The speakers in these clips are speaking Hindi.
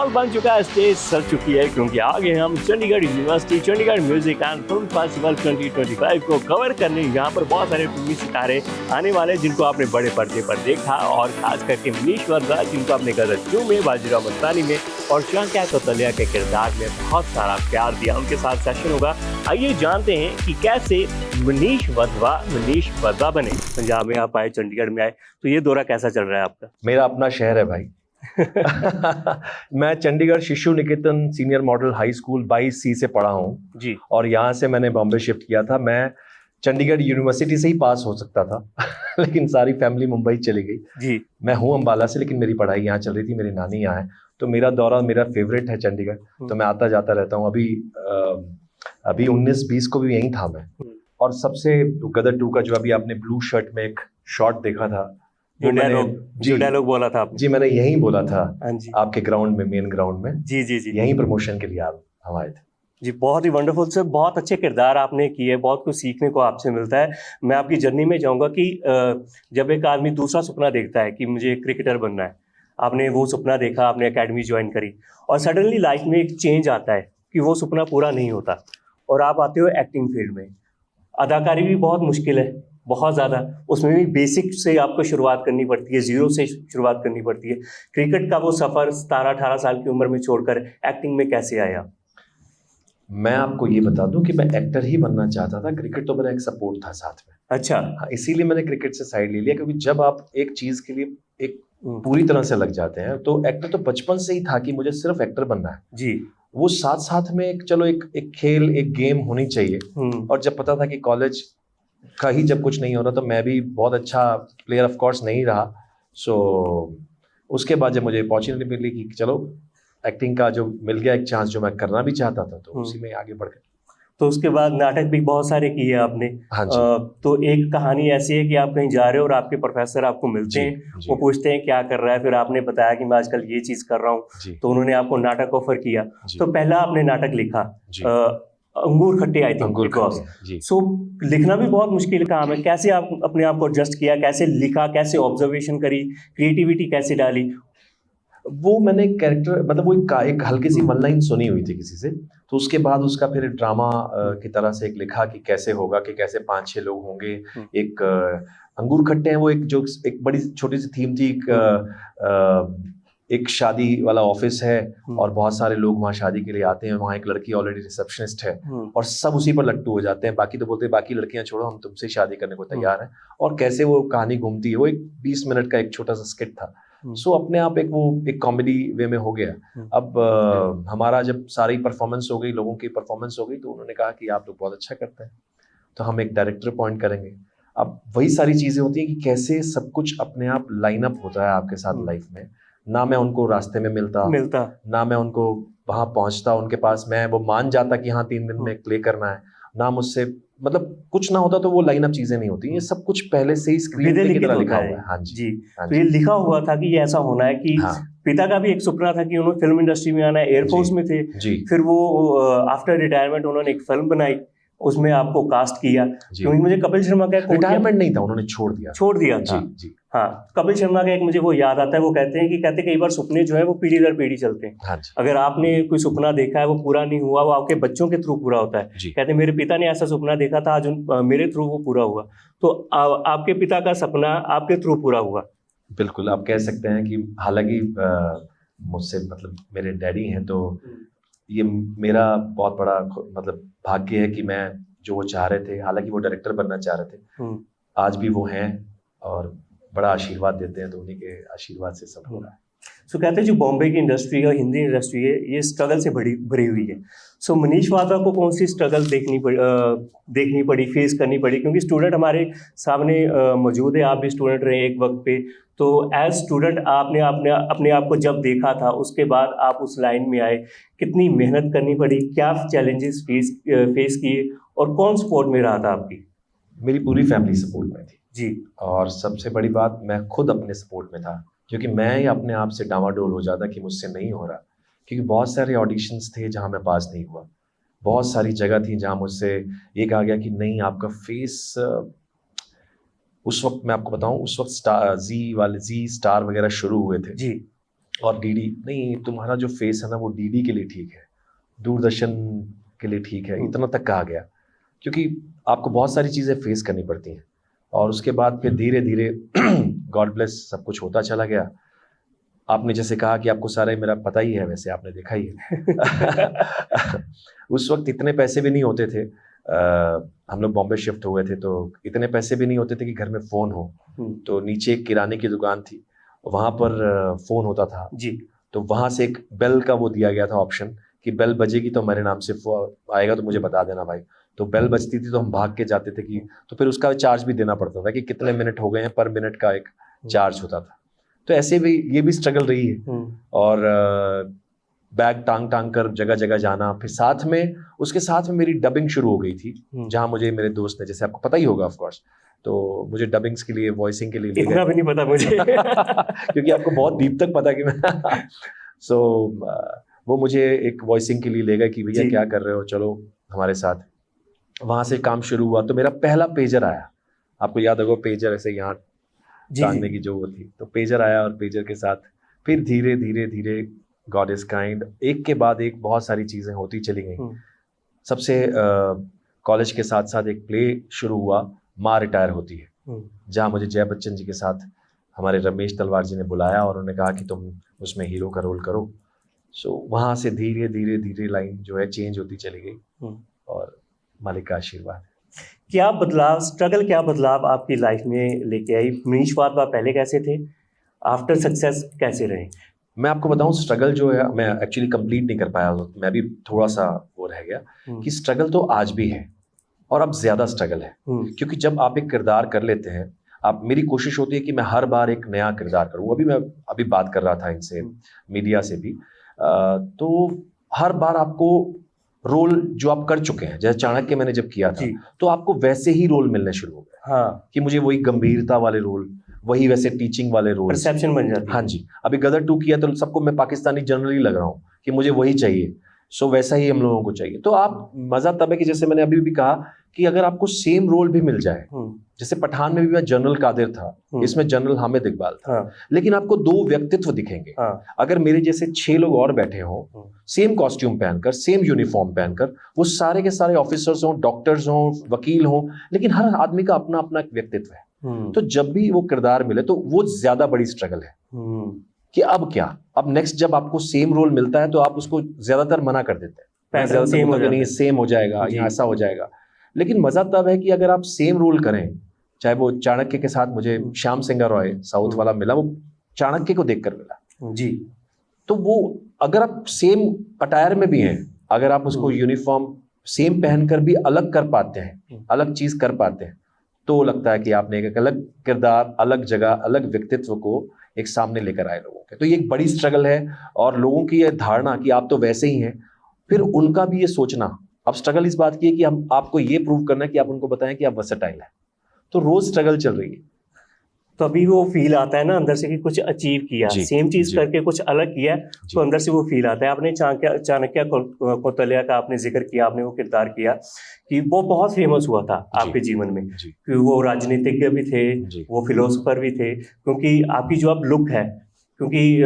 माहौल बन चुका है, स्टेज सज चुकी है, क्योंकि आगे हम Chandigarh university Chandigarh music and film festival 2025 को कवर करने यहाँ पर बहुत सारे फिल्मी सितारे आने वाले हैं, जिनको आपने बड़े पर्दे पर देखा, और खास करके मनीष वर्मा जिनको आपने गदर 2 में, बाजीराव मस्तानी में और शांक्या कौशल्या के किरदार में बहुत सारा प्यार दिया। उनके साथ सेशन होगा। आइए जानते हैं कि कैसे मनीष वर्मा बने। पंजाब में आप आए, चंडीगढ़ में आए, तो ये दौरा कैसा चल रहा है आपका? मेरा अपना शहर है भाई। मैं Chandigarh Shishu Niketan senior model high school 22C से पढ़ा हूँ जी, और यहाँ से मैंने बॉम्बे शिफ्ट किया था। मैं चंडीगढ़ यूनिवर्सिटी से ही पास हो सकता था लेकिन सारी फैमिली मुंबई चली गई जी। मैं हूँ अम्बाला से, लेकिन मेरी पढ़ाई यहाँ चल रही थी, मेरी नानी यहाँ है, तो मेरा दौरा मेरा फेवरेट है चंडीगढ़, तो मैं आता जाता रहता हूँ। अभी 19-20 को भी यहीं था मैं। और सबसे गदर 2 का जो अभी आपने ब्लू शर्ट में एक शॉट देखा था, जो डायलॉग बोला था आपने। जी, मैंने यहीं बोला था आपके ग्राउंड में, मेन ग्राउंड में। जी, यहीं प्रमोशन के लिए हम आए थे जी। बहुत ही वंडरफुल सर, बहुत अच्छे किरदार आपने किए, बहुत कुछ सीखने को आपसे मिलता है। मैं आपकी जर्नी में जाऊंगा कि जब एक आदमी दूसरा सपना देखता है कि मुझे क्रिकेटर बनना है, आपने वो सपना देखा, आपने एकेडमी ज्वाइन करी, और सडनली लाइफ में एक चेंज आता है कि वो सपना पूरा नहीं होता, और आप आते हो एक्टिंग फील्ड में। अदाकारी भी बहुत मुश्किल है, बहुत ज़्यादा, उसमें भी बेसिक से आपको शुरुआत करनी पड़ती है, जीरो से शुरुआत करनी पड़ती है। क्रिकेट का वो सफ़र 17-18 साल की उम्र में छोड़कर एक्टिंग में कैसे आया? मैं आपको ये बता दूं कि मैं एक्टर ही बनना चाहता था, क्रिकेट तो मेरा एक सपोर्ट था साथ में। अच्छा। हाँ, इसीलिए मैंने क्रिकेट से साइड ले लिया, क्योंकि जब आप एक चीज़ के लिए एक पूरी तरह से लग जाते हैं, तो एक्टर तो बचपन से ही था कि मुझे सिर्फ एक्टर बनना है जी। वो साथ साथ में एक खेल, एक गेम होनी चाहिए। और जब पता था कि कॉलेज का ही जब कुछ नहीं हो रहा, तो मैं भी बहुत अच्छा प्लेयर ऑफ कोर्स नहीं रहा। सो उसके बाद जब मुझे अपॉर्चुनिटी मिली कि चलो एक्टिंग का जो मिल गया एक चांस, जो मैं करना भी चाहता था, तो उसी में आगे बढ़ गया। तो उसके बाद नाटक भी बहुत सारे किए आपने। हाँ जी। तो एक कहानी ऐसी है कि आप कहीं जा रहे हो और आपके प्रोफेसर आपको मिलते हैं, वो पूछते हैं क्या कर रहा है, फिर आपने बताया कि मैं आजकल ये चीज कर रहा हूँ, तो उन्होंने आपको नाटक ऑफर किया। तो पहला आपने नाटक लिखा अंगूर खट्टे, आई थिंक इट वाज। सो लिखना भी बहुत मुश्किल काम है। कैसे आप अपने आप को एडजस्ट किया, कैसे लिखा, कैसे ऑब्जर्वेशन करी, क्रिएटिविटी कैसे डाली? वो मैंने कैरेक्टर, मतलब वो एक हल्की सी वन लाइन सुनी हुई थी किसी से, तो उसके बाद उसका फिर ड्रामा की तरह से एक लिखा कि कैसे होगा, कि कैसे 5-6 लोग होंगे। एक अंगूर खट्टे हैं, वो एक बड़ी छोटी सी थीम थी। एक शादी वाला ऑफिस है और बहुत सारे लोग वहाँ शादी के लिए आते हैं, वहाँ एक लड़की ऑलरेडी रिसेप्शनिस्ट है और सब उसी पर लट्टू हो जाते हैं। बाकी तो बोलते हैं बाकी लड़कियां छोड़ो, हम तुमसे शादी करने को तैयार हैं। और कैसे वो कहानी घूमती है, वो एक 20 मिनट का एक छोटा सा स्किट था। सो अपने आप एक कॉमेडी वे में हो गया। अब हमारा जब सारी परफॉर्मेंस हो गई, लोगों की परफॉर्मेंस हो गई, तो उन्होंने कहा कि आप लोग बहुत अच्छा करते हैं, तो हम एक डायरेक्टर अपॉइंट करेंगे। अब वही सारी चीजें होती हैं कि कैसे सब कुछ अपने आप लाइन अप होता है आपके साथ लाइफ में। ना मैं उनको रास्ते में मिलता ना मैं उनको वहां पहुंचता उनके पास, मैं वो मान जाता कि हाँ 3 दिन में प्ले करना है, ना मुझसे मतलब कुछ ना होता, तो वो लाइन अप चीजें नहीं होती। ये सब कुछ पहले से ही स्क्रीन की तरह लिखा हुआ है। हाँ जी। तो ये लिखा हुआ था कि ये ऐसा होना है कि पिता का भी एक सपना था कि उन्होंने फिल्म इंडस्ट्री में आना है, एयरफोर्स में थे, फिर वो आफ्टर रिटायरमेंट उन्होंने एक फिल्म बनाई, उसमें आपको कास्ट किया। क्योंकि मुझे कपिल शर्मा का रिटायरमेंट नहीं था, उन्होंने छोड़ दिया था जी। हाँ, कपिल शर्मा का एक मुझे वो याद आता है, वो कहते कई बार सपने जो है वो पीढ़ी दर पीढ़ी चलते हैं। हाँ, अगर आपने कोई सपना देखा है वो पूरा नहीं हुआ, वो आपके बच्चों के थ्रू पूरा होता है। कहते मेरे पिता ने ऐसा सपना देखा था, आज मेरे थ्रू वो पूरा हुआ, तो आपके पिता का सपना आपके थ्रू पूरा हुआ। बिल्कुल, आप कह सकते हैं कि हालांकि मुझसे मतलब मेरे डैडी हैं, तो ये मेरा बहुत बड़ा मतलब भाग्य है कि मैं जो वो चाह रहे थे, हालांकि वो डायरेक्टर बनना चाह रहे थे, आज भी वो हैं और बड़ा आशीर्वाद देते हैं, तो उन्हीं के आशीर्वाद से सब हो रहा है। सो कहते हैं जो बॉम्बे की इंडस्ट्री है, हिंदी इंडस्ट्री है, ये स्ट्रगल से भरी हुई है। सो मनीष वर्मा को कौन सी स्ट्रगल देखनी पड़ी, फेस करनी पड़ी? क्योंकि स्टूडेंट हमारे सामने मौजूद है, आप भी स्टूडेंट रहे एक वक्त पे, तो एज स्टूडेंट आपने अपने आप को जब देखा था, उसके बाद आप उस लाइन में आए, कितनी मेहनत करनी पड़ी, क्या चैलेंजेस फेस किए, और कौन सपोर्ट में रहा था आपकी? मेरी पूरी फैमिली सपोर्ट में थी जी। और सबसे बड़ी बात, मैं खुद अपने सपोर्ट में था, क्योंकि मैं ही अपने आप से डामाडोल हो जाता कि मुझसे नहीं हो रहा। क्योंकि बहुत सारे ऑडिशंस थे जहां मैं पास नहीं हुआ, बहुत सारी जगह थी जहां मुझसे ये कहा गया कि नहीं आपका फेस, उस वक्त मैं आपको बताऊं, उस वक्त जी स्टार वगैरह शुरू हुए थे जी। और डीडी नहीं, तुम्हारा जो फेस है ना वो डीडी के लिए ठीक है, दूरदर्शन के लिए ठीक है, इतना तक कहा गया। क्योंकि आपको बहुत सारी चीज़ें फेस करनी पड़ती हैं और उसके बाद फिर धीरे धीरे गॉड ब्लेस सब कुछ होता चला गया। आपने जैसे कहा कि आपको सारा मेरा पता ही है, वैसे आपने देखा ही है। उस वक्त इतने पैसे भी नहीं होते थे, हम लोग बॉम्बे शिफ्ट हुए थे तो इतने पैसे भी नहीं होते थे कि घर में फ़ोन हो। तो नीचे एक किराने की दुकान थी, वहाँ पर फ़ोन होता था जी। तो वहाँ से एक बेल का वो दिया गया था ऑप्शन कि बेल बजेगी तो मेरे नाम से आएगा तो मुझे बता देना भाई। तो बेल बजती थी तो हम भाग के जाते थे कि, तो फिर उसका चार्ज भी देना पड़ता था कि कितने मिनट हो गए हैं, पर मिनट का एक चार्ज होता था। तो ऐसे भी ये भी स्ट्रगल रही है। और बैग टांग टांग कर जगह जगह जाना, फिर साथ में उसके साथ में मेरी डबिंग शुरू हो गई थी, जहाँ मुझे मेरे दोस्त ने, जैसे आपको पता ही होगा ऑफ कोर्स, तो मुझे डबिंग्स के लिए, वॉइसिंग के लिए ले गए। इतना भी नहीं पता मुझे। क्योंकि आपको बहुत डीप तक पता कि मैं सो वो मुझे एक वॉइसिंग के लिए ले गए कि भैया क्या कर रहे हो, चलो हमारे साथ। वहाँ से काम शुरू हुआ तो मेरा पहला पेजर आया, आपको याद होगा पेजर ऐसे यहाँ टांगने की जो वो थी, तो पेजर आया और पेजर के साथ फिर धीरे धीरे धीरे गॉड इज काइंड, एक के बाद एक बहुत सारी चीज़ें होती चली गई। सबसे कॉलेज के साथ साथ एक प्ले शुरू हुआ, माँ रिटायर होती है, जहाँ मुझे जय बच्चन जी के साथ हमारे रमेश तलवार जी ने बुलाया और उन्होंने कहा कि तुम उसमें हीरो का रोल करो। सो वहाँ से धीरे धीरे धीरे लाइन जो है चेंज होती चली गई और मालिक का आशीर्वाद। क्या बदलाव, स्ट्रगल क्या बदलाव आपकी लाइफ में लेके आई? मनीष वाधवा पहले कैसे थे, आफ्टर सक्सेस कैसे रहे? मैं आपको बताऊं, स्ट्रगल जो है मैं एक्चुअली कंप्लीट नहीं कर पाया, मैं भी थोड़ा सा वो रह गया कि स्ट्रगल तो आज भी है और अब ज्यादा स्ट्रगल है। क्योंकि जब आप एक किरदार कर लेते हैं, आप, मेरी कोशिश होती है कि मैं हर बार एक नया किरदार करूं। अभी बात कर रहा था इनसे, मीडिया से भी, तो हर बार आपको रोल जो आप कर चुके हैं, जैसे चाणक्य मैंने जब किया था तो आपको वैसे ही रोल मिलने शुरू हो गए। हाँ, कि मुझे वही गंभीरता वाले रोल, वही वैसे टीचिंग वाले रोल, परसेप्शन बन जाती है। हाँ जी, अभी गदर 2 किया तो सबको मैं पाकिस्तानी जनरली लग रहा हूँ कि मुझे वही चाहिए। सो वैसा ही हम लोगों को चाहिए। तो आप, मजा तब है कि जैसे मैंने अभी भी कहा कि अगर आपको सेम रोल भी मिल जाए, जैसे पठान में भी मैं जनरल कादिर था, इसमें जनरल हामिद इकबाल था, लेकिन आपको 2 व्यक्तित्व दिखेंगे। अगर मेरे जैसे 6 लोग और बैठे हों, सेम कॉस्ट्यूम पहनकर, सेम यूनिफॉर्म पहनकर, वो सारे के सारे ऑफिसर्स हों, डॉक्टर्स हों, वकील हों, लेकिन हर आदमी का अपना अपना एक व्यक्तित्व है। तो जब भी वो किरदार मिले तो वो ज्यादा बड़ी स्ट्रगल है कि अब क्या, अब नेक्स्ट जब आपको सेम रोल मिलता है तो आप उसको ज्यादातर मना कर देते हैं, सेम हो जाएगा या ऐसा हो जाएगा। लेकिन मजा तब है कि अगर आप सेम रोल करें, चाहे वो चाणक्य के साथ मुझे श्याम सिंगा रॉय साउथ वाला मिला, वो चाणक्य को देखकर मिला जी, तो वो अगर आप सेम अटायर में भी हैं, अगर आप उसको यूनिफॉर्म सेम पहनकर भी अलग कर पाते हैं, अलग चीज कर पाते हैं, तो लगता है कि आपने एक अलग किरदार, अलग जगह, अलग व्यक्तित्व को एक सामने लेकर आए लोगों के। तो ये एक बड़ी स्ट्रगल है और लोगों की ये धारणा कि आप तो वैसे ही हैं, फिर उनका भी ये सोचना। अब स्ट्रगल इस बात की है कि हम आपको ये प्रूव करना है कि आप उनको बताएं कि आप वर्सेटाइल हैं। तो रोज स्ट्रगल चल रही है। तो अभी वो फील आता है ना अंदर से कि कुछ अचीव किया, सेम चीज करके कुछ अलग किया, तो अंदर से वो फील आता है। आपने चाणक्य कौटिल्य का आपने जिक्र किया, आपने वो किरदार किया कि वो बहुत फेमस हुआ था आपके जीवन में, कि वो राजनीतिज्ञ भी थे, वो फिलोसोफर भी थे, क्योंकि आपकी जो अब लुक है, क्योंकि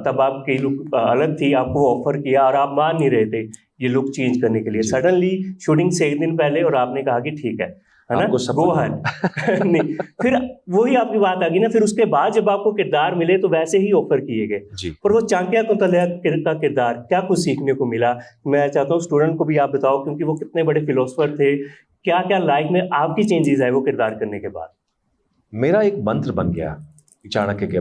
तब आपकी लुक अलग थी, आपको ऑफर किया और आप मान नहीं रहे थे ये लुक चेंज करने के लिए। सडनली शूटिंग से 1 दिन पहले और आपने कहा कि ठीक है ना, गो अहेड। नहीं, फिर वही आपकी बात आ गई ना, फिर उसके बाद जब आपको किरदार मिले तो वैसे ही ऑफर किए गए। पर वो चाणक्य कौटिल्य का किरदार, क्या कुछ सीखने को मिला? मैं चाहता हूँ स्टूडेंट को भी आप बताओ, क्योंकि वो कितने बड़े फिलोसोफर थे, क्या क्या लाइफ में आपकी चेंजेस आए वो किरदार करने के बाद? मेरा एक मंत्र बन गया चाणक्य के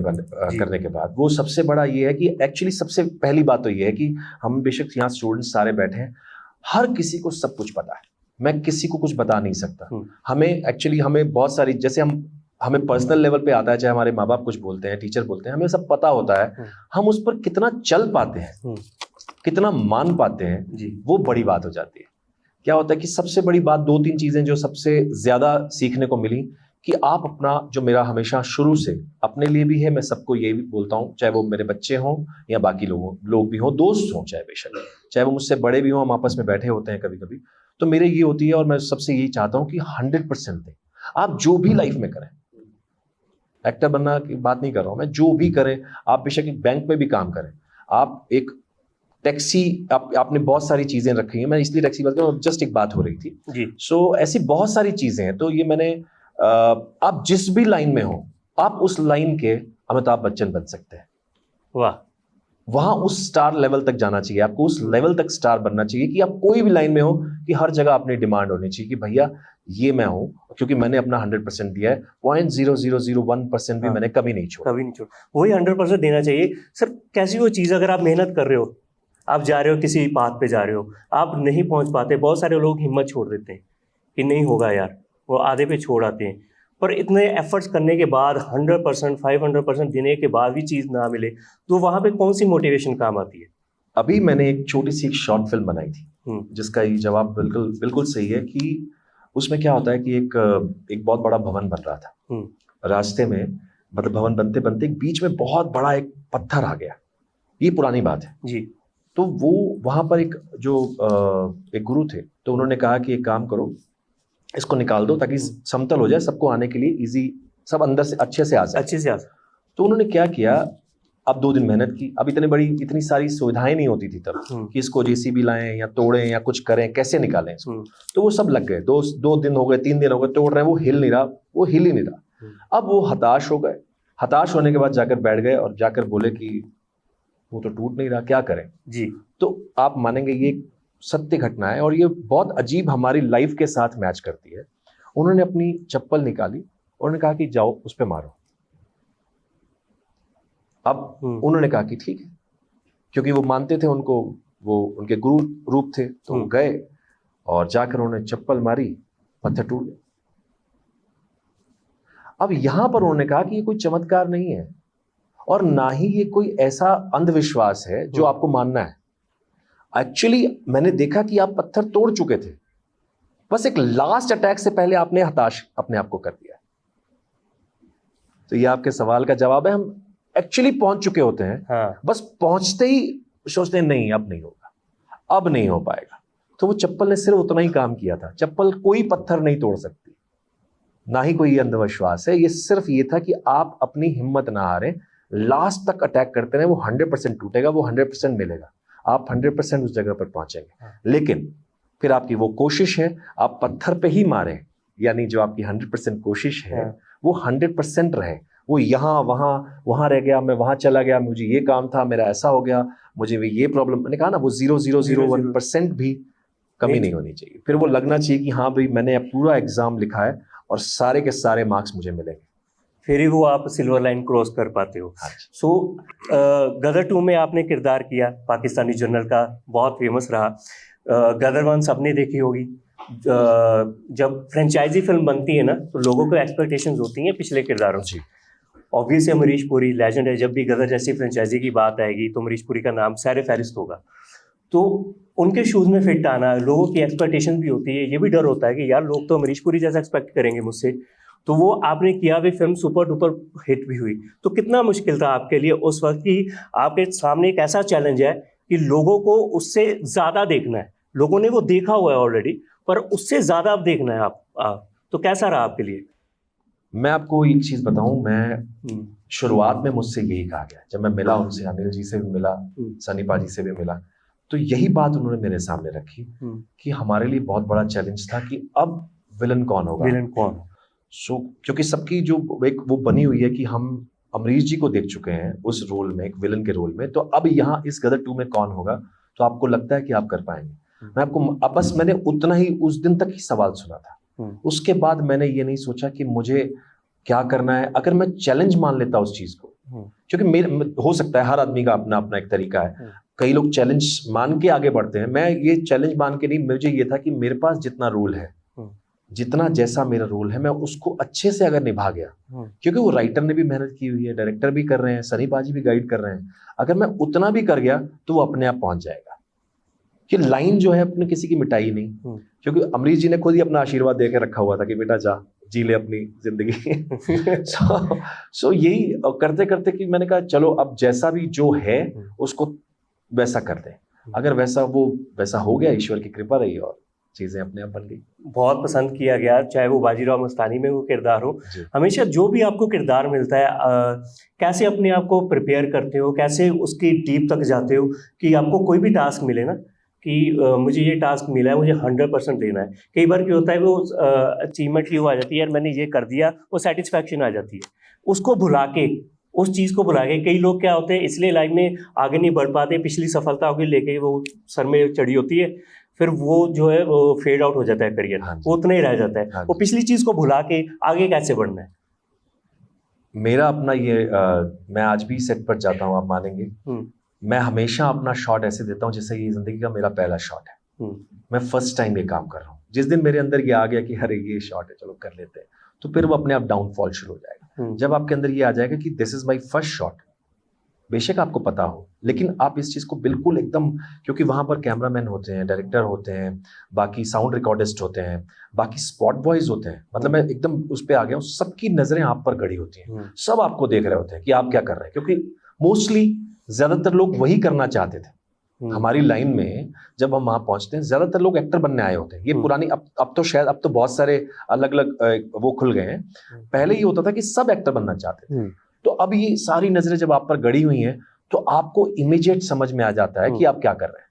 करने के बाद। वो सबसे बड़ा ये है कि एक्चुअली सबसे पहली बात तो ये है कि हम बेशक यहाँ स्टूडेंट्स सारे बैठे हैं, हर किसी को सब कुछ पता है, मैं किसी को कुछ बता नहीं सकता। हमें बहुत सारी, जैसे हमें पर्सनल लेवल पे आता है, चाहे हमारे माँ बाप कुछ बोलते हैं, टीचर बोलते हैं, हमें सब पता होता है, हम उस पर कितना चल पाते हैं, कितना मान पाते हैं, वो बड़ी बात हो जाती है। क्या होता है कि सबसे बड़ी बात 2-3 चीजें जो सबसे ज्यादा सीखने को मिली, कि आप अपना, जो मेरा हमेशा शुरू से अपने लिए भी है, मैं सबको ये भी बोलता हूँ, चाहे वो मेरे बच्चे हों या बाकी लोग भी हों, दोस्त हों, चाहे बेशक, चाहे वो मुझसे बड़े भी हों, हम आपस में बैठे होते हैं कभी कभी, तो मेरे ये होती है और मैं सबसे यही चाहता हूं कि 100% दें। आप जो भी लाइफ में करें, एक्टर बनना की बात नहीं कर रहा हूं मैं, जो भी करें आप, बेशक एक बैंक में भी काम करें, आप एक टैक्सी, आपने बहुत सारी चीजें रखी हैं, मैं इसलिए टैक्सी बात कर रहा हूं, जस्ट एक बात हो रही थी जी। सो ऐसी बहुत सारी चीजें हैं। तो ये मैंने आप जिस भी लाइन में हो, आप उस लाइन के अमिताभ बच्चन बन सकते हैं। वाह। वहां उस स्टार लेवल तक जाना चाहिए आपको, उस लेवल तक स्टार बनना चाहिए कि आप कोई भी लाइन में हो कि हर जगह अपनी डिमांड होनी चाहिए कि भैया ये मैं हूं, क्योंकि मैंने अपना 100% दिया है, 0.0001% भी मैंने कभी नहीं छोड़ा। कभी नहीं छोड़ा, वही 100% देना चाहिए सर। कैसी वो चीज़, अगर आप मेहनत कर रहे हो, आप जा रहे हो किसी पाथ पे जा रहे हो, आप नहीं पहुंच पाते, बहुत सारे लोग हिम्मत छोड़ देते हैं कि नहीं होगा यार, वो आधे पे छोड़ आते हैं। पर इतने एफर्ट्स करने के बाद 100%, 500% देने के बाद भी चीज़ ना मिले, तो वहाँ पे कौन सी मोटिवेशन काम आती है? अभी मैंने एक छोटी सी एक शॉर्ट फिल्म बनाई थी जिसका ये जवाब बिल्कुल बिल्कुल सही है कि उसमें क्या होता है कि एक बहुत बड़ा भवन बन रहा था, रास्ते में मतलब भवन बनते बनते बीच में बहुत बड़ा एक पत्थर आ गया, ये पुरानी बात है जी। तो वो वहां पर एक गुरु थे, तो उन्होंने कहा कि एक काम करो, इसको निकाल दो ताकि समतल हो जाए, सबको आने के लिए इजी, सब अंदर से अच्छे से आ जाए। अच्छे से आ जाए। तो उन्होंने क्या किया, अब 2 दिन मेहनत की, अब इतनी सारी सुविधाएं नहीं होती थी तब कि इसको जेसीबी लाएं या तोड़ें या कुछ करें, कैसे निकालें इसको। तो वो सब लग गए, 2 दिन हो गए, 3 दिन हो गए, तोड़ रहे हैं, वो हिल नहीं रहा, वो हिल ही नहीं रहा। अब वो हताश हो गए, हताश होने के बाद जाकर बैठ गए और जाकर बोले कि वो तो टूट नहीं रहा, क्या करें जी। तो आप मानेंगे ये सत्य घटना है और ये बहुत अजीब हमारी लाइफ के साथ मैच करती है। उन्होंने अपनी चप्पल निकाली और उन्होंने कहा कि जाओ उस पे मारो। अब उन्होंने कहा कि ठीक है, क्योंकि वो मानते थे उनको, वो उनके गुरु रूप थे, तो वो गए और जाकर उन्होंने चप्पल मारी, पत्थर टूट गया। अब यहां पर उन्होंने कहा कि ये कोई चमत्कार नहीं है और ना ही ये कोई ऐसा अंधविश्वास है जो आपको मानना है। एक्चुअली मैंने देखा कि आप पत्थर तोड़ चुके थे, बस एक लास्ट अटैक से पहले आपने हताश अपने आप को कर दिया। तो ये आपके सवाल का जवाब है, हम एक्चुअली पहुंच चुके होते हैं, हाँ। बस पहुंचते ही सोचते हैं नहीं अब नहीं होगा, अब नहीं हो पाएगा। तो वो चप्पल ने सिर्फ उतना ही काम किया था, चप्पल कोई पत्थर नहीं तोड़ सकती, ना ही कोई अंधविश्वास है, ये सिर्फ ये था कि आप अपनी हिम्मत ना हारें, लास्ट तक अटैक करते रहे, वो 100% टूटेगा, वो 100% मिलेगा, आप 100% उस जगह पर पहुंचेंगे। लेकिन फिर आपकी वो कोशिश है, आप पत्थर पे ही मारें, यानी जो आपकी 100% कोशिश है वो 100% रहे। वो यहाँ वहां रह गया, मैं वहां चला गया, मुझे ये काम था, मेरा ऐसा हो गया, मुझे भी ये प्रॉब्लम, मैंने कहा ना वो 0.001% भी कमी नहीं होनी चाहिए। फिर वो लगना चाहिए कि हाँ भाई मैंने पूरा एग्जाम लिखा है और सारे के सारे मार्क्स मुझे मिलेंगे, फिर ही वो आप सिल्वर लाइन क्रॉस कर पाते हो। सो गदर 2 में आपने किरदार किया पाकिस्तानी जनरल का, बहुत फेमस रहा। गदर 1 सबने देखी होगी। जब फ्रेंचाइजी फिल्म बनती है ना, तो लोगों को एक्सपेक्टेशंस होती हैं पिछले किरदारों से। ऑब्वियसली अमरीश पुरी लेजेंड है, जब भी गदर जैसी फ्रेंचाइजी की बात आएगी तो अमरीश पुरी का नाम सर फहरिस्त होगा। तो उनके शूज़ में फिट आना, लोगों की एक्सपेक्टेशन भी होती है, ये भी डर होता है कि यार लोग तो अमरीश पुरी जैसा एक्सपेक्ट करेंगे मुझसे। तो वो आपने किया, भी फिल्म सुपर डुपर हिट भी हुई। तो कितना मुश्किल था आपके लिए उस वक्त कि आपके सामने एक ऐसा चैलेंज है कि लोगों को उससे ज़्यादा देखना है, लोगों ने वो देखा हुआ है ऑलरेडी, पर उससे ज़्यादा अब देखना है आप। तो कैसा रहा आपके लिए? मैं आपको एक चीज बताऊं, मैं शुरुआत में मुझसे यही कहा गया, जब मैं मिला उनसे, अनिल जी से भी मिला, सनी पाजी से भी मिला, तो यही बात उन्होंने मेरे सामने रखी कि हमारे लिए बहुत बड़ा चैलेंज था कि अब विलन कौन होगा, विलन कौन। सो क्योंकि सबकी जो एक वो बनी हुई है कि हम अमरीश जी को देख चुके हैं उस रोल में, एक विलन के रोल में, तो अब यहाँ इस गदर 2 में कौन होगा, तो आपको लगता है कि आप कर पाएंगे। मैं आपको अब बस मैंने उतना ही उस दिन तक ही सवाल सुना था, उसके बाद मैंने ये नहीं सोचा कि मुझे क्या करना है। अगर मैं चैलेंज मान लेता उस चीज को, क्योंकि हो सकता है हर आदमी का अपना अपना एक तरीका है, कई लोग चैलेंज मान के आगे बढ़ते हैं, मैं ये चैलेंज मान के नहीं, मुझे ये था कि मेरे पास जितना रोल है, जितना जैसा मेरा रोल है, मैं उसको अच्छे से अगर निभा गया, क्योंकि वो राइटर ने भी मेहनत की हुई है, डायरेक्टर भी कर रहे हैं, सनी पाजी भी गाइड कर रहे हैं, अगर मैं उतना भी कर गया तो वो अपने आप पहुंच जाएगा। कि लाइन जो है अपने किसी की मिटाई नहीं, क्योंकि अमरीश जी ने खुद ही अपना आशीर्वाद दे के रखा हुआ था कि बेटा जा जी ले अपनी जिंदगी। सो यही करते करते कि मैंने कहा चलो अब जैसा भी जो है उसको वैसा कर दें, अगर वैसा हो गया, ईश्वर की कृपा रही और चीजें अपने आप बन गई। बहुत पसंद किया गया, चाहे वो बाजीराव मस्तानी में वो किरदार हो। जी। हमेशा जो भी आपको किरदार मिलता है कैसे अपने आप को प्रिपेयर करते हो, कैसे उसकी डीप तक जाते हो कि आपको कोई भी टास्क मिले ना कि मुझे ये टास्क मिला है, मुझे 100% देना है। कई बार क्या होता है वो अचीवमेंट की वो आ जाती है, यार मैंने ये कर दिया, वो सेटिस्फैक्शन आ जाती है। उसको भुला के, उस चीज़ को भुला के कई लोग क्या होते हैं इसलिए लाइफ में आगे नहीं बढ़ पाते, पिछली सफलताओं के लेके वो सर में चढ़ी होती है, फिर वो जो है वो फेड आउट हो जाता है करियर, हाँ जी। वो उतना ही रह जाता है। हाँ वो जी। पिछली चीज़ को भुला के आगे कैसे बढ़ना है। मेरा अपना ये मैं आज भी सेट पर जाता हूँ, आप मानेंगे, मैं हमेशा अपना शॉट ऐसे देता हूँ जैसे ये जिंदगी का मेरा पहला शॉट है। मैं फर्स्ट टाइम ये काम कर रहा हूँ। जिस दिन मेरे अंदर ये आ गया कि अरे ये शॉट है, चलो कर लेते हैं, तो फिर वो अपने आप डाउनफॉल शुरू हो जाएगा। जब आपके अंदर ये आ जाएगा कि this is my first shot, बेशक आपको पता हो, लेकिन आप इस चीज को बिल्कुल एकदम, क्योंकि वहां पर कैमरामैन होते हैं, डायरेक्टर होते हैं, बाकी साउंड रिकॉर्डिस्ट होते हैं, बाकी स्पॉट बॉयज होते हैं, मतलब मैं एकदम उस पे आ गया हूँ, सबकी नजरें आप पर गड़ी होती हैं, सब आपको देख रहे होते हैं कि आप क्या कर रहे हैं, क्योंकि मोस्टली ज्यादातर लोग वही करना चाहते थे। हमारी लाइन में जब हम वहां पहुंचते हैं, ज्यादातर लोग एक्टर बनने आए होते हैं। ये पुरानी, अब तो शायद अब तो बहुत सारे अलग अलग वो खुल गए हैं। पहले ये होता था कि सब एक्टर बनना चाहते थे। तो अब ये सारी नजरें जब आप पर गड़ी हुई हैं, तो आपको इमीडिएट समझ में आ जाता है कि आप क्या कर रहे हैं।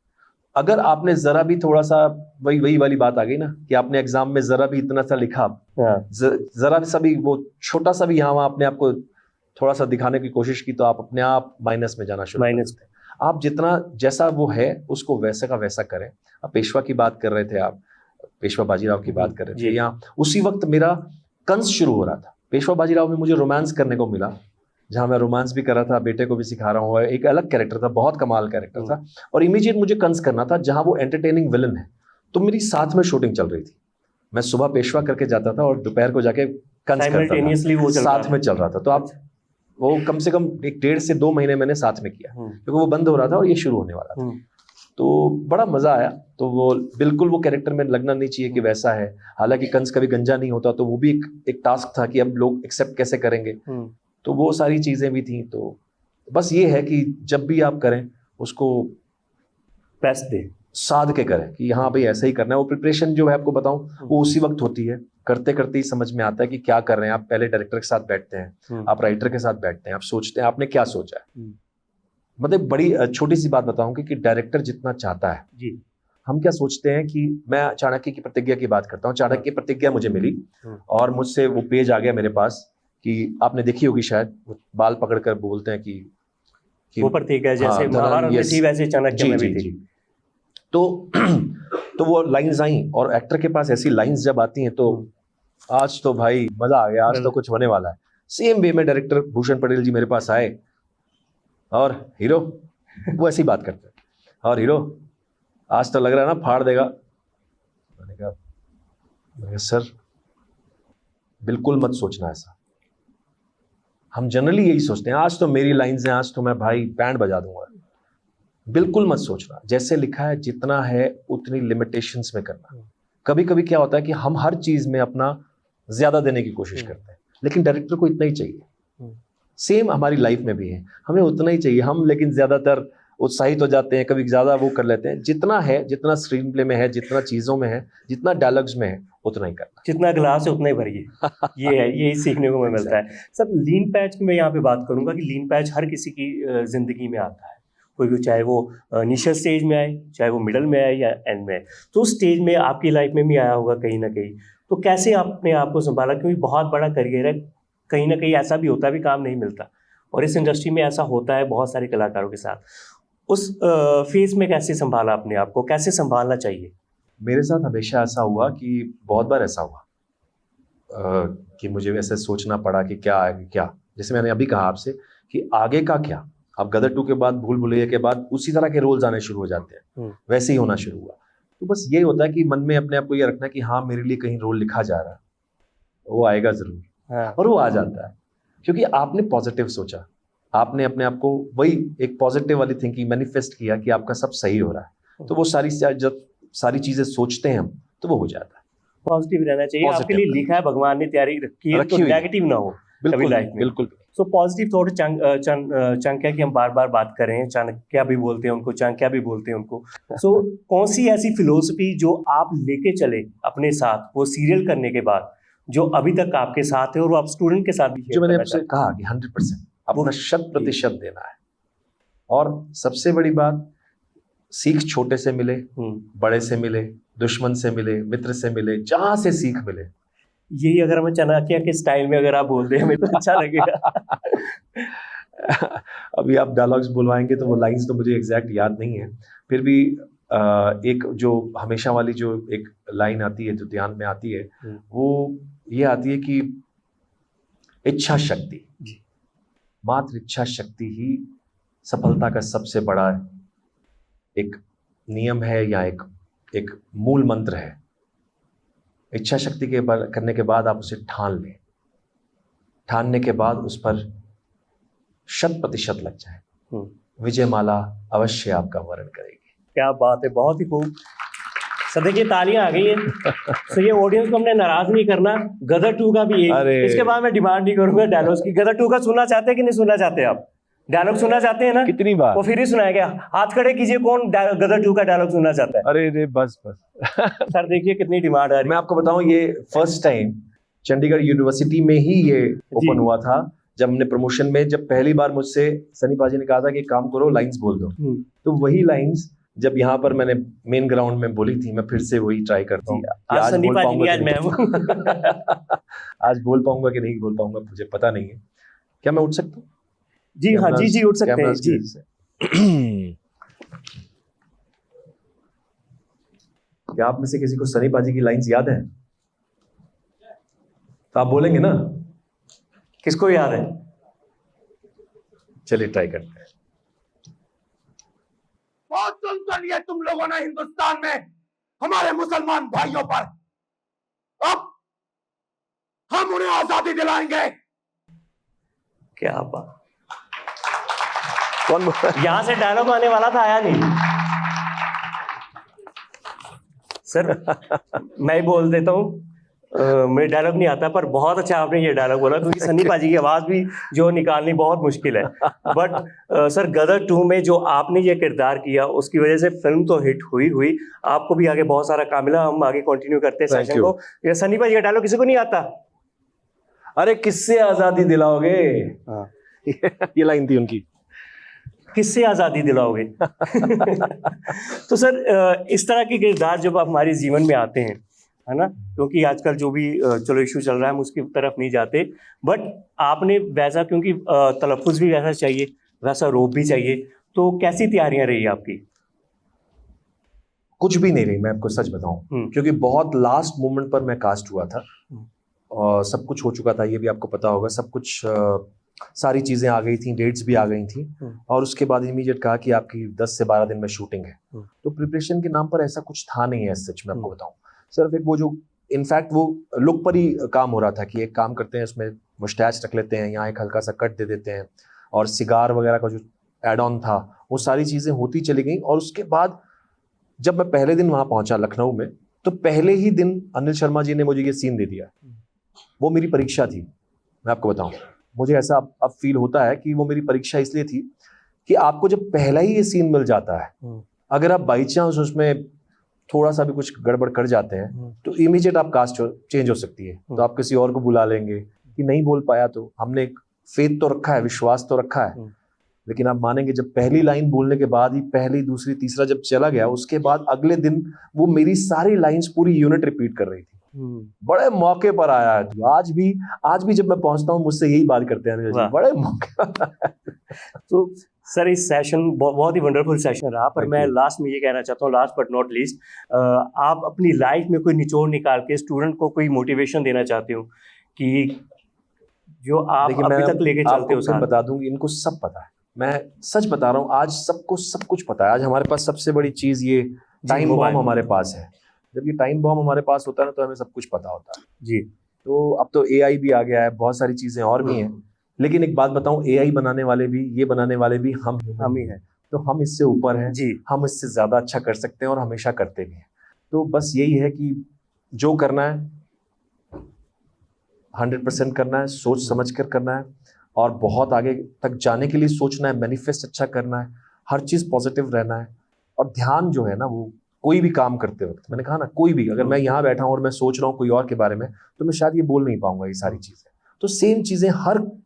अगर आपने जरा भी थोड़ा सा, वही वाली बात आ गई ना कि आपने एग्जाम में जरा भी इतना सा लिखा, जरा सा भी वो छोटा सा भी यहाँ अपने आप को थोड़ा सा दिखाने की कोशिश की, तो आप अपने आप माइनस में जाना शुरू कर देते हैं। आप जितना जैसा वो है उसको वैसा का वैसा करें। अब पेशवा की बात कर रहे थे आप, पेशवा बाजीराव की बात कर रहे थे, यहाँ उसी वक्त मेरा कंस शुरू हो रहा था। पेशवा बाजीराव में मुझे रोमांस करने को मिला, जहां मैं रोमांस भी कर रहा था, बेटे को भी सिखा रहा हूँ, एक अलग कैरेक्टर था, बहुत कमाल कैरेक्टर था। और इमीडिएट मुझे कंस करना था जहां वो एंटरटेनिंग विलन है, तो मेरी साथ में शूटिंग चल रही थी। मैं सुबह पेशवा करके जाता था और दोपहर को जाके कंस करता था, वो साथ में चल रहा था। तो आप वो कम से कम 1.5 से 2 महीने मैंने साथ में किया, क्योंकि वो बंद हो रहा था और ये शुरू होने वाला था। तो बड़ा मजा आया। तो वो बिल्कुल वो कैरेक्टर में लगना नहीं चाहिए कि वैसा है। हालांकि कंस कभी गंजा नहीं होता, तो वो भी एक टास्क था कि अब लोग एक्सेप्ट कैसे करेंगे। तो वो सारी चीजें भी थी। तो बस ये है कि जब भी आप करें उसको बेस्ट दे, साध के करें कि हाँ भाई ऐसा ही करना है। वो प्रिपरेशन जो है आपको बताऊं, वो उसी वक्त होती है, करते करते ही समझ में आता है कि क्या कर रहे हैं। आप पहले डायरेक्टर के साथ बैठते हैं, आप राइटर के साथ बैठते हैं, आप सोचते हैं आपने क्या सोचा है। मतलब बड़ी छोटी सी बात बताऊं कि डायरेक्टर जितना चाहता है जी, हम क्या सोचते हैं कि मैं चाणक्य की प्रतिज्ञा की बात करता हूँ। चाणक्य की प्रतिज्ञा मुझे मिली और मुझसे वो पेज आ गया मेरे पास कि आपने देखी होगी शायद, बाल पकड़कर बोलते हैं कि वो प्रतिज्ञा जैसे महाभारत में थी वैसे चाणक्य में भी थी। तो वो लाइंस आई और एक्टर के पास ऐसी लाइंस जब आती हैं तो आज तो भाई मजा आ गया, आज तो कुछ होने वाला है। सेम वे में डायरेक्टर भूषण पटेल जी मेरे पास आए और हीरो वो ऐसी बात करते हैं, और हीरो आज तो लग रहा है ना फाड़ देगा। मैंने कहा सर बिल्कुल मत सोचना ऐसा। हम जनरली यही सोचते हैं आज तो मेरी लाइंस हैं, आज तो मैं भाई बैंड बजा दूंगा। बिल्कुल मत सोचना, जैसे लिखा है जितना है उतनी लिमिटेशंस में करना। कभी कभी क्या होता है कि हम हर चीज में अपना ज्यादा देने की कोशिश करते हैं, लेकिन डायरेक्टर को इतना ही चाहिए। सेम हमारी लाइफ में भी है, हमें उतना ही चाहिए। हम लेकिन ज्यादातर उत्साहित हो जाते हैं, कभी ज्यादा वो कर लेते हैं। जितना है, जितना स्क्रीन प्ले में है, जितना चीजों में है, जितना डायलॉग्स में है, उतना ही करना। जितना गिलास है उतना ही भरिए। ये है, यही सीखने को मिलता है। सर लीन पैच की मैं यहाँ पे बात करूंगा कि लीन पैच हर किसी की जिंदगी में आता है, कोई भी, चाहे वो इनिशियल स्टेज में आए, चाहे वो मिडल में आए या एंड में आए। तो उस स्टेज में आपकी लाइफ में भी आया होगा कहीं ना कहीं। तो कैसे आपने आपको संभाला, क्योंकि बहुत बड़ा करियर है, कहीं ना कहीं ऐसा भी होता है भी काम नहीं मिलता, और इस इंडस्ट्री में ऐसा होता है बहुत सारे कलाकारों के साथ। उस फेज में कैसे संभाला अपने आप को, कैसे संभालना चाहिए? मेरे साथ हमेशा ऐसा हुआ कि बहुत बार ऐसा हुआ कि मुझे वैसे सोचना पड़ा कि क्या आगे क्या। जैसे मैंने अभी कहा आपसे कि आगे का क्या, अब गदर 2 के बाद, भूल भुलैया के बाद उसी तरह के रोल्स आने शुरू हो जाते हैं, वैसे ही होना शुरू हुआ। तो बस ये होता है कि मन में अपने आप को ये रखना कि हाँ मेरे लिए कहीं रोल लिखा जा रहा है, वो आएगा जरूर। और वो आ जाता है क्योंकि आपने पॉजिटिव सोचा, आपने अपने आप को वही एक पॉजिटिव वाली थिंकिंग मैनिफेस्ट किया कि आपका सब सही हो रहा है। तो वो जब सारी चीजें सोचते हैं हम, तो वो हो जाता है। पॉजिटिव रहना चाहिए। आपके लिए लिखा है, भगवान ने तैयारी रखी है, तो नेगेटिव ना हो कभी लाइफ में। बिल्कुल। सो पॉजिटिव थॉट चाणक्य की हम बार बार बात कर रहे हैं, चाणक्य भी बोलते हैं उनको, चाणक्य भी बोलते हैं उनको। सो कौन सी ऐसी फिलोसफी जो आप लेके चले अपने साथ वो सीरियल करने के बाद, जो अभी तक आपके साथ है और वो आप स्टूडेंट के साथ भी जो मैंने आपसे कहा कि 100% अपना 100% देना है। और सबसे बड़ी बात, सीख छोटे से मिले, बड़े से मिले, दुश्मन से मिले, मित्र से मिले, जहां से सीख मिले। यही अगर हमें चाणक्य के स्टाइल में अगर आप बोल दें हमें तो अच्छा लगेगा। अभी आप डायलॉग्स बुलवाएंगे तो वो लाइंस तो मुझे एग्जैक्ट याद नहीं है, फिर भी एक जो हमेशा वाली जो एक लाइन आती है जो ध्यान में आती है, वो ये आती है कि इच्छा शक्ति, मात्र इच्छा शक्ति ही सफलता का सबसे बड़ा एक नियम है या एक मूल मंत्र है। इच्छा शक्ति के करने के बाद आप उसे ठान लें, ठानने के बाद उस पर 100% लग जाए, विजय माला अवश्य आपका वरण करेगी। क्या बात है, बहुत ही खूब। सर देखिए तालियां आ गई हैं। तो ये ऑडियंस को हमने नाराज नहीं करना। गदर 2 का भी एक, इसके बाद मैं डिमांड नहीं करूंगा डायलॉग्स की। गदर 2 का सुनना चाहते हैं कि नहीं सुनना चाहते? आप डायलॉग सुनना चाहते हैं ना? कितनी बार वो फिर ही सुनाया गया। हाथ खड़े कीजिए, कौन गदर 2 का डायलॉग सुनना चाहता है? अरे बस सर देखिए कितनी डिमांड आ रही है। मैं आपको बताऊं, ये फर्स्ट टाइम चंडीगढ़ यूनिवर्सिटी में ही ये ओपन हुआ था। जब हमने प्रमोशन में, जब पहली बार मुझसे सनी पाजी ने कहा था कि काम करो, लाइंस बोल दो, तो वही लाइंस जब यहाँ पर मैंने मेन ग्राउंड में बोली थी, मैं फिर से वही ट्राई करता हूँ। आज सनी पाजी नहीं, आज मैं हूँ। आज बोल पाऊंगा कि नहीं बोल पाऊंगा मुझे पता नहीं है। क्या मैं उठ सकता हूँ? जी हाँ, जी उठ सकते हैं जी। क्या आप में से किसी को सनी पाजी की लाइंस याद है? तो आप बोलेंगे ना? किसको याद है? चलिए ट्राई करते हैं। बहुत जुल्म लिए तुम लोगों ने हिंदुस्तान में हमारे मुसलमान भाइयों पर, अब हम उन्हें आजादी दिलाएंगे। क्या बात। कौन यहां से डायलॉग आने वाला था, आया नहीं। सर मैं ही बोल देता हूँ, मेरे डायलॉग नहीं आता, पर बहुत अच्छा आपने ये डायलॉग बोला, क्योंकि सन्नी पाजी की आवाज भी जो निकालनी बहुत मुश्किल है। बट सर गदर 2 में जो आपने ये किरदार किया, उसकी वजह से फिल्म तो हिट हुई, आपको भी आगे बहुत सारा काम मिला। हम आगे कंटिन्यू करते हैं सेशन को। ये सन्नी पाजी का डायलॉग किसी को नहीं आता? अरे किससे आजादी दिलाओगे? हाँ। ये लाइन थी उनकी, किससे आजादी दिलाओगे? तो सर इस तरह के किरदार जब आप हमारे जीवन में आते हैं, है ना, क्योंकि आजकल जो भी चलो इशू चल रहा है हम उसकी तरफ नहीं जाते, बट आपने वैसा, क्योंकि तलफ़ुज़ भी वैसा चाहिए, वैसा रोब भी चाहिए, तो कैसी तैयारियां रही आपकी? कुछ भी नहीं रही, मैं आपको सच बताऊं, क्योंकि बहुत लास्ट मोमेंट पर मैं कास्ट हुआ था और सब कुछ हो चुका था, ये भी आपको पता होगा। सब कुछ सारी चीजें आ गई थी, डेट्स भी आ गई थी, और उसके बाद इमीडिएट कहा कि आपकी 10 से 12 दिन में शूटिंग है। तो प्रिपरेशन के नाम पर ऐसा कुछ था नहीं है सच में आपको बताऊं। सिर्फ एक वो जो इनफैक्ट वो लुक पर ही काम हो रहा था कि एक काम करते हैं, उसमें मुस्टैच रख लेते हैं, यहाँ एक हल्का सा कट दे देते हैं, और सिगार वगैरह का जो एड ऑन था, वो सारी चीजें होती चली गई। और उसके बाद जब मैं पहले दिन वहां पहुंचा लखनऊ में, तो पहले ही दिन अनिल शर्मा जी ने मुझे ये सीन दे दिया। वो मेरी परीक्षा थी, मैं आपको बताऊं। मुझे ऐसा अब फील होता है कि वो मेरी परीक्षा इसलिए थी कि आपको जब पहला ही ये सीन मिल जाता है, अगर आप बाई चांस उसमें थोड़ा सा भी कुछ गड़बड़ कर जाते हैं तो इमीडिएट आप कास्ट चेंज हो सकती है। तो आप किसी और को बुला लेंगे कि नहीं बोल पाया, तो हमने एक फेथ तो रखा है, विश्वास तो रखा है, लेकिन आप मानेंगे जब पहली लाइन बोलने के बाद ही पहली दूसरी तीसरा जब चला गया, उसके बाद अगले दिन वो मेरी सारी लाइंस पूरी यूनिट रिपीट कर रही थी। बड़े मौके पर आया है। तो आज भी जब मैं पहुंचता हूँ मुझसे यही बात करते हैं, बड़े मौके। तो सर इस सेशन बहुत ही वंडरफुल सेशन रहा, पर मैं लास्ट में ये कहना चाहता हूँ, लास्ट बट नॉट लीस्ट, आप अपनी लाइफ में कोई निचोड़ निकाल के स्टूडेंट को कोई मोटिवेशन देना चाहते हो कि जो आप अभी तक लेके चलते हो? मैं बता दूंगी, इनको सब पता है, मैं सच बता रहा हूँ, आज सबको सब कुछ पता है। आज हमारे पास सबसे बड़ी चीज ये टाइम बॉम्ब हमारे पास है। जब ये टाइम बॉम्ब हमारे पास होता है ना, तो हमें सब कुछ पता होता है जी। तो अब तो AI भी आ गया है, बहुत सारी चीजें और भी हैं, लेकिन एक बात बताऊं, AI बनाने वाले भी, ये बनाने वाले भी हम ही हैं। तो हम इससे ऊपर हैं जी, हम इससे ज्यादा अच्छा कर सकते हैं और हमेशा करते भी हैं। तो बस यही है कि जो करना है 100% करना है, सोच समझ कर करना है, और बहुत आगे तक जाने के लिए सोचना है, मैनिफेस्ट अच्छा करना है, हर चीज पॉजिटिव रहना है। और ध्यान जो है ना, वो कोई भी काम करते वक्त, मैंने कहा ना, कोई भी, अगर मैं यहाँ बैठा हूँ और मैं सोच रहा हूँ कोई और के बारे में, तो मैं शायद ये बोल नहीं पाऊंगा ये सारी चीजें। तो सेम चीजें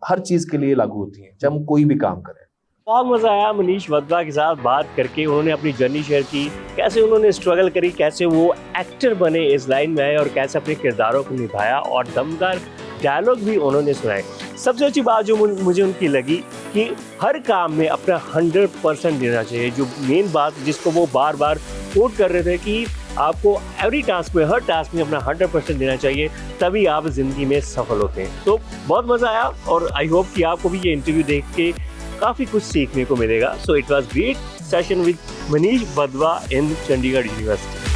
हर चीज के लिए लागू होती हैं जब हम कोई भी काम करें। बहुत मज़ा आया मनीष वधवा के साथ बात करके। उन्होंने अपनी जर्नी शेयर की, कैसे उन्होंने स्ट्रगल करी, कैसे वो एक्टर बने, इस लाइन में आए और कैसे अपने किरदारों को निभाया, और दमदार डायलॉग भी उन्होंने सुनाए। सबसे अच्छी बात जो मुझे उनकी लगी कि हर काम में अपना 100% देना चाहिए। जो मेन बात जिसको वो बार बार कोट कर रहे थे कि आपको एवरी टास्क में, हर टास्क में अपना 100% देना चाहिए, तभी आप ज़िंदगी में सफल होते हैं। तो बहुत मज़ा आया और आई होप कि आपको भी ये इंटरव्यू देख के काफ़ी कुछ सीखने को मिलेगा। So it was great session with Manish Wadhwa in Chandigarh university.